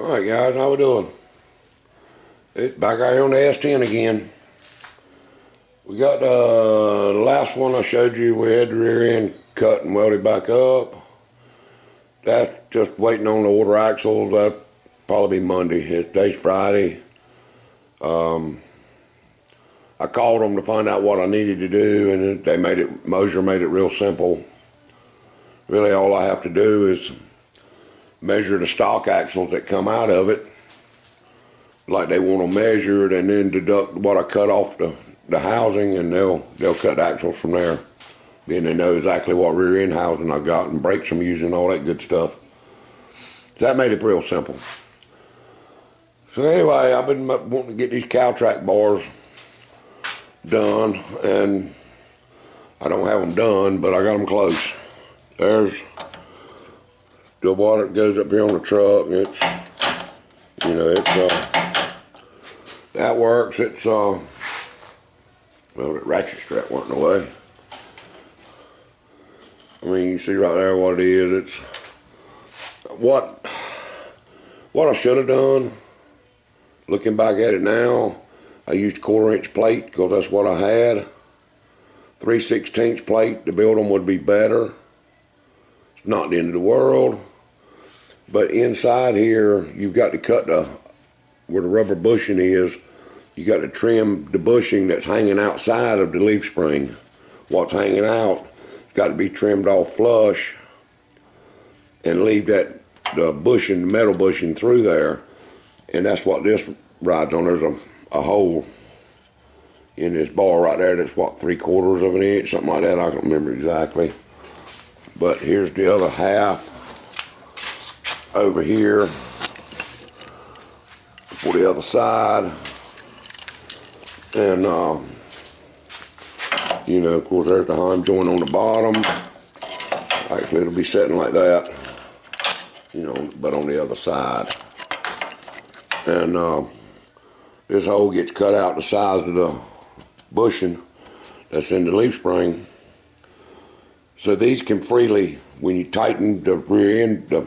Alright guys, how we doing? It's back out here on the S10 again. We got the last one I showed you, we had the rear end cut and welded back up. That's just waiting on the order axles. That'll probably be Monday. Today's Friday. I called them to find out what I needed to do, and they made it, Moser made it real simple. Really all I have to do is measure the stock axles that come out of it like they want them measured, and then deduct what I cut off the housing, and they'll cut axles from there. Then they know exactly what rear end housing I got and brakes I'm using, all that good stuff. So that made it real simple. So anyway, I've been wanting to get these caltrac bars done, and I don't have them done, but I got them close. There's the water that goes up here on the truck, and it's, you know, it's that works. It's well, the ratchet strap went away. I mean, you see right there what it is. It's what I should have done. Looking back at it now, I used 1/4 inch plate because that's what I had. 3/16 plate to build them would be better. It's not the end of the world. But inside here, you've got to cut where the rubber bushing is. You got to trim the bushing that's hanging outside of the leaf spring. What's hanging out got to be trimmed off flush and leave the bushing, metal bushing through there. And that's what this rides on. There's a hole in this bar right there that's what, 3/4 of an inch, something like that. I don't remember exactly. But here's the other half over here for the other side. And you know, of course, there's the heim joint on the bottom. Actually, it'll be sitting like that, you know, but on the other side. And this hole gets cut out the size of the bushing that's in the leaf spring. So these can freely, when you tighten the rear end, the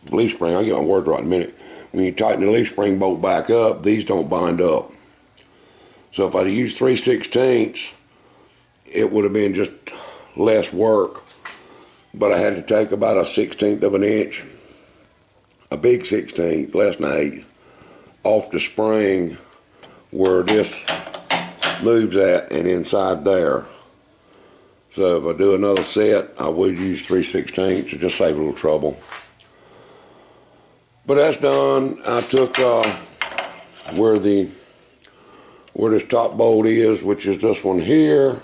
leaf spring, I'll get my words right in a minute. When you tighten the leaf spring bolt back up, these don't bind up. So if I'd used 3/16, it would have been just less work. But I had to take about a 1/16 of an inch, a big 1/16, less than 1/8, off the spring where this moves at and inside there. So if I do another set, I would use 3/16 to just save a little trouble. But that's done. I took where this top bolt is, which is this one here.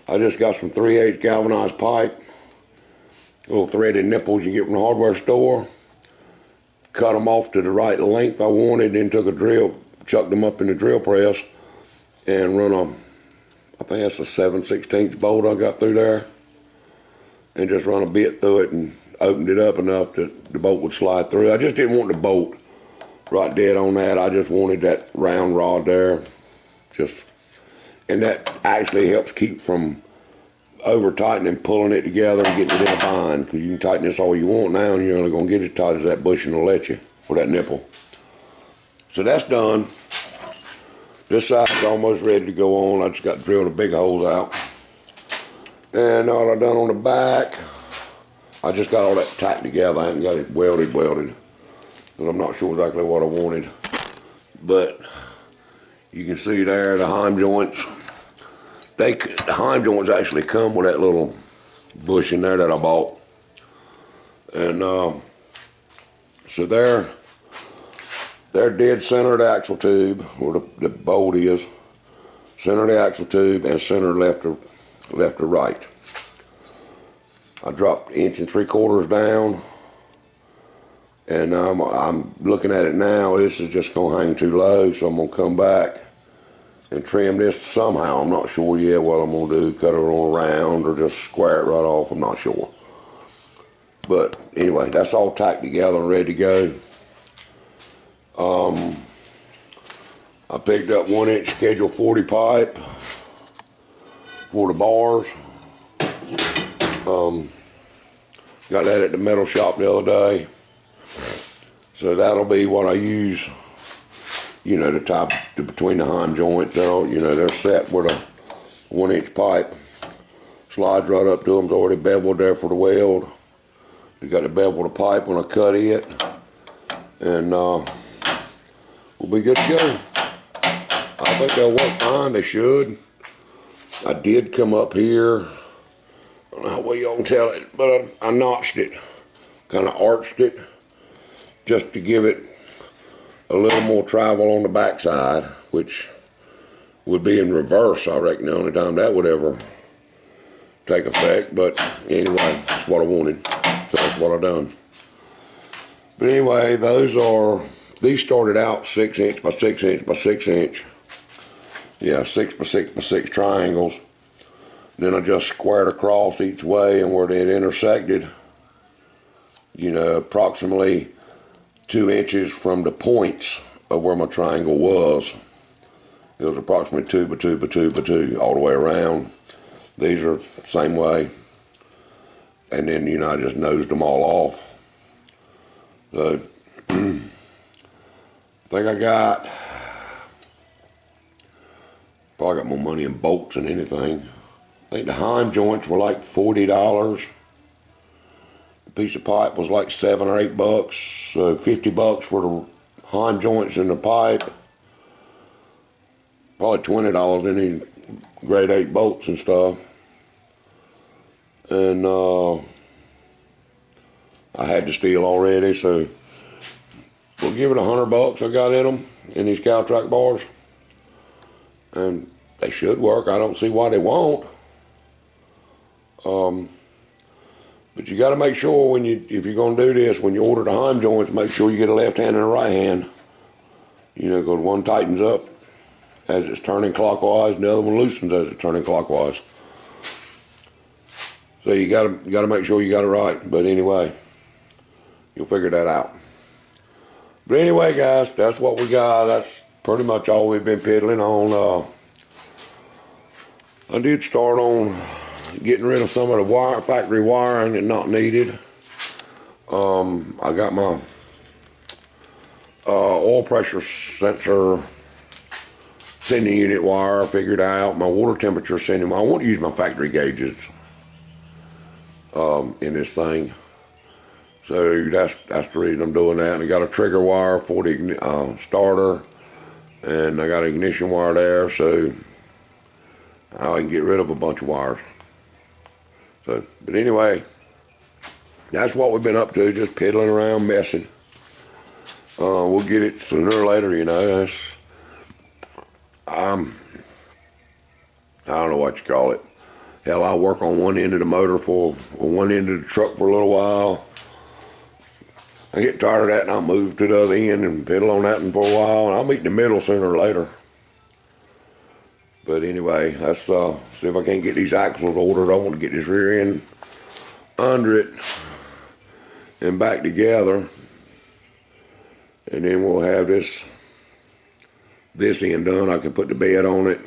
I just got some 3/8 galvanized pipe, little threaded nipples you get from the hardware store. Cut them off to the right length I wanted, then took a drill, chucked them up in the drill press, and run I think that's a 7/16 bolt I got through there, and just run a bit through it and opened it up enough that the bolt would slide through. I just didn't want the bolt right dead on that. I just wanted that round rod there, and that actually helps keep from over tightening, pulling it together and getting it in a bind, because you can tighten this all you want now and you're only going to get as tight as that bushing will let you for that nipple. So that's done. This side's almost ready to go on. I just got to drill the big holes out. And all I've done on the back, I just got all that tight together. I haven't got it welded, because I'm not sure exactly what I wanted. But you can see there the heim joints. The heim joints actually come with that little bush in there that I bought. And so they're dead center of the axle tube, where the bolt is. Center of the axle tube and center left to right. I dropped 1 3/4 inches down. And I'm looking at it now, this is just gonna hang too low, so I'm gonna come back and trim this somehow. I'm not sure yet what I'm gonna do, cut it on around or just square it right off, I'm not sure. But anyway, that's all tacked together and ready to go. I picked up 1-inch schedule 40 pipe for the bars. Got that at the metal shop the other day. So that'll be what I use, you know, to tie between the heim joints. They're set with a 1-inch pipe. Slides right up to them. It's already beveled there for the weld. You got to bevel the pipe when I cut it, and we'll be good to go. I think they'll work fine. They should. I did come up here. I don't know how well y'all can tell it, but I notched it, kind of arched it, just to give it a little more travel on the backside, which would be in reverse, I reckon, the only time that would ever take effect. But anyway, that's what I wanted, so that's what I done. But anyway, these started out 6-inch by 6-inch by 6-inch. Yeah, 6 by 6 by 6 triangles. Then I just squared across each way, and where they intersected, you know, approximately 2 inches from the points of where my triangle was. It was approximately 2 by 2 by 2 by 2 all the way around. These are the same way. And then, you know, I just nosed them all off. So, I think I probably got more money in bolts than anything. I think the heim joints were like $40. A piece of pipe was like $7 or $8. So $50 for the heim joints and the pipe. Probably $20 in any grade 8 bolts and stuff. And I had the steel already, so we'll give it $100 I got in them, in these caltrac bars. And they should work. I don't see why they won't. But you got to make sure if you're going to do this, when you order the heim joints, make sure you get a left hand and a right hand. You know, because one tightens up as it's turning clockwise, and the other one loosens as it's turning clockwise. So you got to make sure you got it right. But anyway, you'll figure that out. But anyway, guys, that's what we got. That's pretty much all we've been piddling on. I did start on getting rid of some of the factory wiring that not needed. I got my oil pressure sensor sending unit wire figured out. My water temperature sending. I won't use my factory gauges in this thing. So that's the reason I'm doing that. And I got a trigger wire for the starter, and I got an ignition wire there, so I can get rid of a bunch of wires. So, but anyway, that's what we've been up to, just piddling around, messing. We'll get it sooner or later, you know. I don't know what you call it. Hell, I work on one end of the motor on one end of the truck for a little while. I get tired of that and I'll move to the other end and piddle on that one for a while, and I'll meet in the middle sooner or later. But anyway, let's see if I can't get these axles ordered. I want to get this rear end under it and back together, and then we'll have this end done. I can put the bed on it,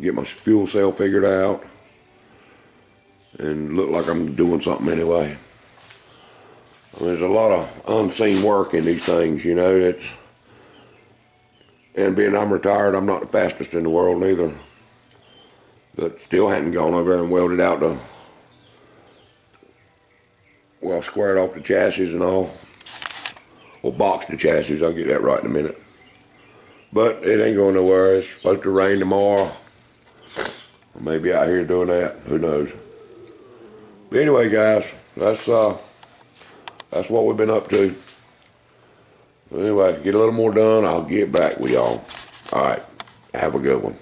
get my fuel cell figured out, and look like I'm doing something anyway. I mean, there's a lot of unseen work in these things, you know. And being I'm retired, I'm not the fastest in the world neither. But still hadn't gone over there and welded out squared off the chassis and all. Well, boxed the chassis, I'll get that right in a minute. But it ain't going nowhere. It's supposed to rain tomorrow. I may be out here doing that, who knows. But anyway, guys, that's what we've been up to. Anyway, get a little more done, I'll get back with y'all. All right, have a good one.